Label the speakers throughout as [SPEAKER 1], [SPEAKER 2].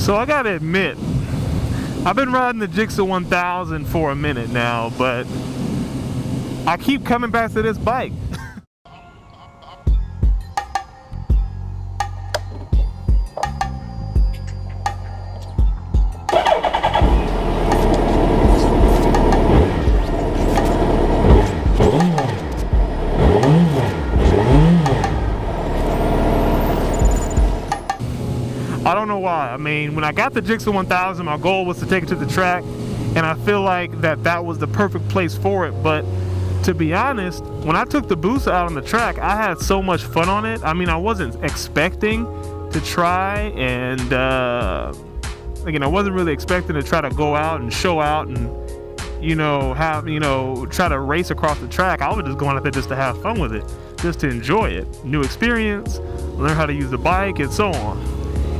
[SPEAKER 1] So I gotta admit, I've been riding the Gixxer 1000 for a minute now, but I keep coming back to this bike. I don't know why. I mean, when I got the Gixxer 1000, my goal was to take it to the track, and I feel like that was the perfect place for it. But to be honest, when I took the Busa out on the track, I had so much fun on it. I mean, I wasn't expecting to try, and again, I wasn't really expecting to try to go out and show out and try to race across the track. I was just going out there just to have fun with it, just to enjoy it, new experience, learn how to use the bike, and so on.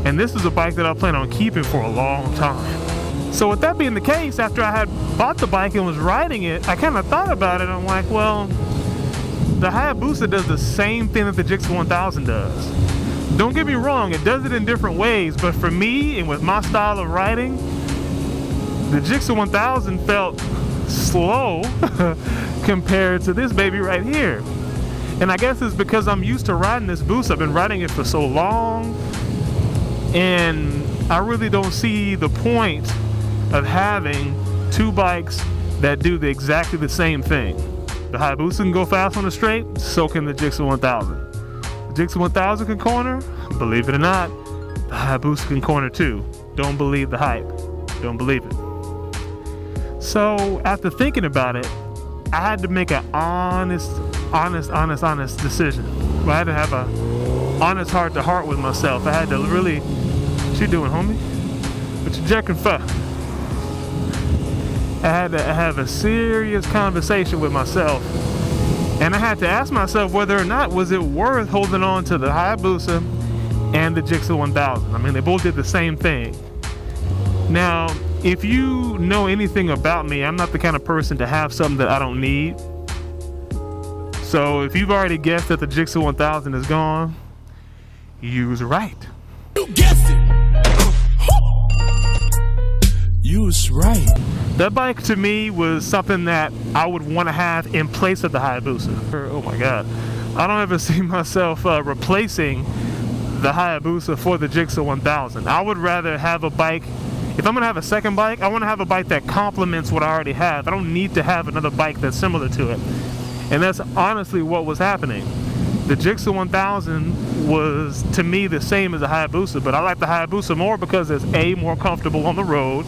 [SPEAKER 1] And this is a bike that I plan on keeping for a long time. So with that being the case, after I had bought the bike and was riding it, I kind of thought about it. I'm like, well, the Hayabusa does the same thing that the Gixxer 1000 does. Don't get me wrong, it does it in different ways, but for me and with my style of riding, the Gixxer 1000 felt slow compared to this baby right here. And I guess it's because I'm used to riding this Busa. I've been riding it for so long, and I really don't see the point of having two bikes that do exactly the same thing. The Hayabusa can go fast on the straight, so can the Gixxer 1000. The Gixxer 1000 can corner, believe it or not, the Hayabusa can corner too. Don't believe the hype. Don't believe it. So after thinking about it, I had to make an honest decision. I had to have a honest heart to heart with myself. I had to really, what you doing, homie? What you jerking for? I had to have a serious conversation with myself, and I had to ask myself whether or not was it worth holding on to the Hayabusa and the Gixxer 1000. I mean, they both did the same thing. Now, if you know anything about me, I'm not the kind of person to have something that I don't need. So if you've already guessed that the Gixxer 1000 is gone, you was right.
[SPEAKER 2] You guessed it. You was right.
[SPEAKER 1] That bike to me was something that I would want to have in place of the Hayabusa. Oh my God. I don't ever see myself replacing the Hayabusa for the Gixxer 1000. I would rather have a bike. If I'm gonna have a second bike, I want to have a bike that complements what I already have. I don't need to have another bike that's similar to it. And that's honestly what was happening. The Gixxer 1000 was, to me, the same as the Hayabusa, but I like the Hayabusa more because it's A, more comfortable on the road,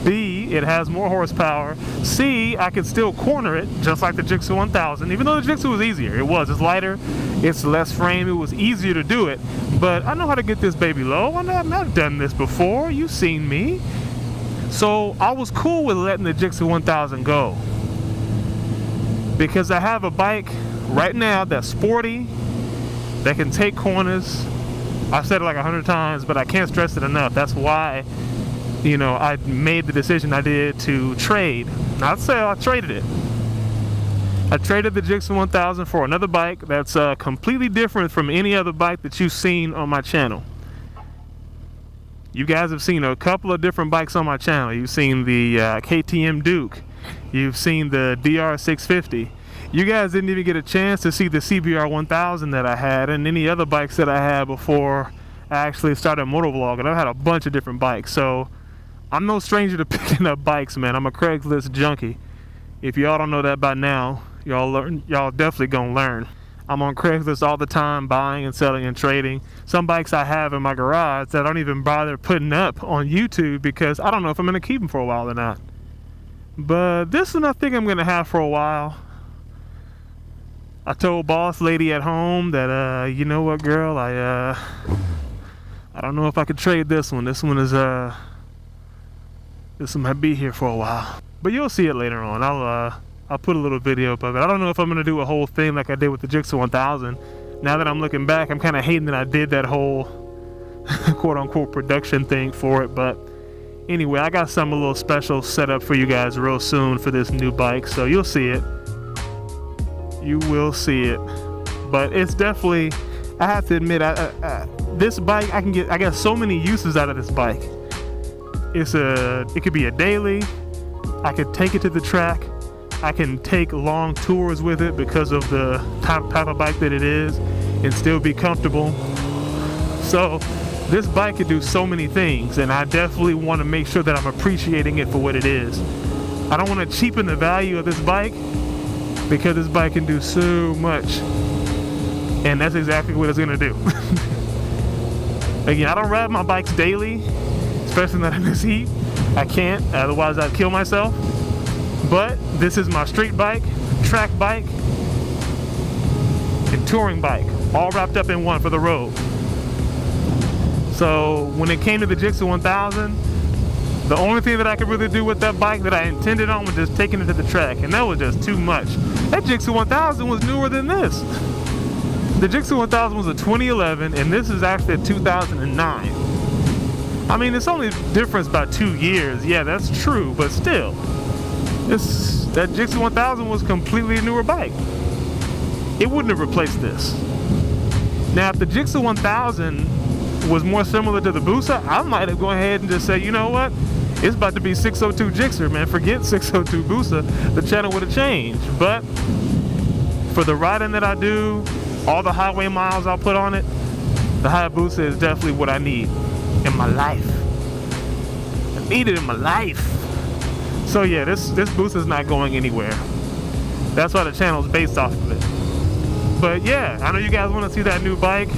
[SPEAKER 1] B, it has more horsepower, C, I can still corner it just like the Gixxer 1000, even though the Gixxer was easier. It's lighter, it's less frame, it was easier to do it, but I know how to get this baby low. I've done this before, you've seen me. So I was cool with letting the Gixxer 1000 go, because I have a bike right now that's sporty, that can take corners. I've said it like 100 times, but I can't stress it enough. That's why, I made the decision I did to trade. Not say I traded it. I traded the Gixxer 1000 for another bike that's completely different from any other bike that you've seen on my channel. You guys have seen a couple of different bikes on my channel. You've seen the KTM Duke. You've seen the DR650. You guys didn't even get a chance to see the CBR 1000 that I had and any other bikes that I had before I actually started motovlogging. I've had a bunch of different bikes, so I'm no stranger to picking up bikes, man. I'm a Craigslist junkie. If y'all don't know that by now, y'all definitely gonna learn. I'm on Craigslist all the time, buying and selling and trading. Some bikes I have in my garage that I don't even bother putting up on YouTube because I don't know if I'm gonna keep them for a while or not. But this one I think I'm gonna have for a while. I told boss lady at home that, you know what, girl, I don't know if I could trade this one. This one might be here for a while. But you'll see it later on. I'll put a little video up of it. I don't know if I'm gonna do a whole thing like I did with the Gixxer 1000. Now that I'm looking back, I'm kind of hating that I did that whole quote-unquote production thing for it. But anyway, I got something a little special set up for you guys real soon for this new bike, so you'll see it. You will see it. But it's definitely, I have to admit, this bike, I get so many uses out of this bike. it could be a daily. I could take it to the track. I can take long tours with it because of the type of bike that it is and still be comfortable. So this bike can do so many things, and I definitely want to make sure that I'm appreciating it for what it is. I don't want to cheapen the value of this bike because this bike can do so much, and that's exactly what it's going to do. Again, I don't ride my bikes daily, especially not in this heat. I can't, otherwise I'd kill myself. But this is my street bike, track bike, and touring bike, all wrapped up in one for the road. So when it came to the Gixxer 1000, the only thing that I could really do with that bike that I intended on was just taking it to the track, and that was just too much. That Gixxer 1000 was newer than this. The Gixxer 1000 was a 2011, and this is actually a 2009. I mean, it's only difference by 2 years. Yeah, that's true, but still, that Gixxer 1000 was completely a newer bike. It wouldn't have replaced this. Now, if the Gixxer 1000 was more similar to the Busa, I might have gone ahead and just say, you know what? It's about to be 602 Gixxer, man. Forget 602 Busa. The channel would have changed. But for the riding that I do, all the highway miles I'll put on it, the Hayabusa is definitely what I need in my life. I need it in my life. So yeah, this Busa is not going anywhere. That's why the channel is based off of it. But yeah, I know you guys want to see that new bike.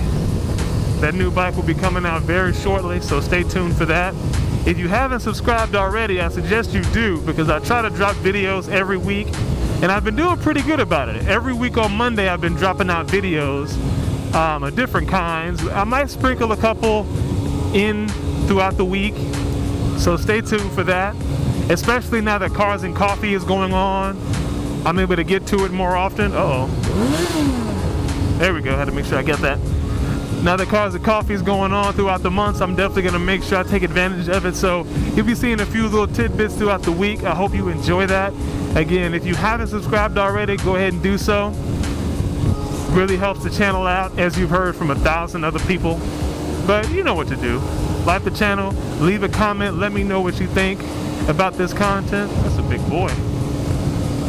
[SPEAKER 1] That new bike will be coming out very shortly, so stay tuned for that. If you haven't subscribed already, I suggest you do, because I try to drop videos every week, and I've been doing pretty good about it. Every week on Monday, I've been dropping out videos of different kinds. I might sprinkle a couple in throughout the week, so stay tuned for that. Especially now that Cars and Coffee is going on, I'm able to get to it more often. There we go, had to make sure I get that. Now that Cars and Coffee is going on throughout the months, I'm definitely going to make sure I take advantage of it. So you'll be seeing a few little tidbits throughout the week. I hope you enjoy that. Again, if you haven't subscribed already, go ahead and do so. Really helps the channel out, as you've heard from 1,000 other people. But you know what to do. Like the channel, leave a comment, let me know what you think about this content. That's a big boy.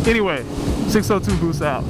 [SPEAKER 1] Anyway, 602 Boost out.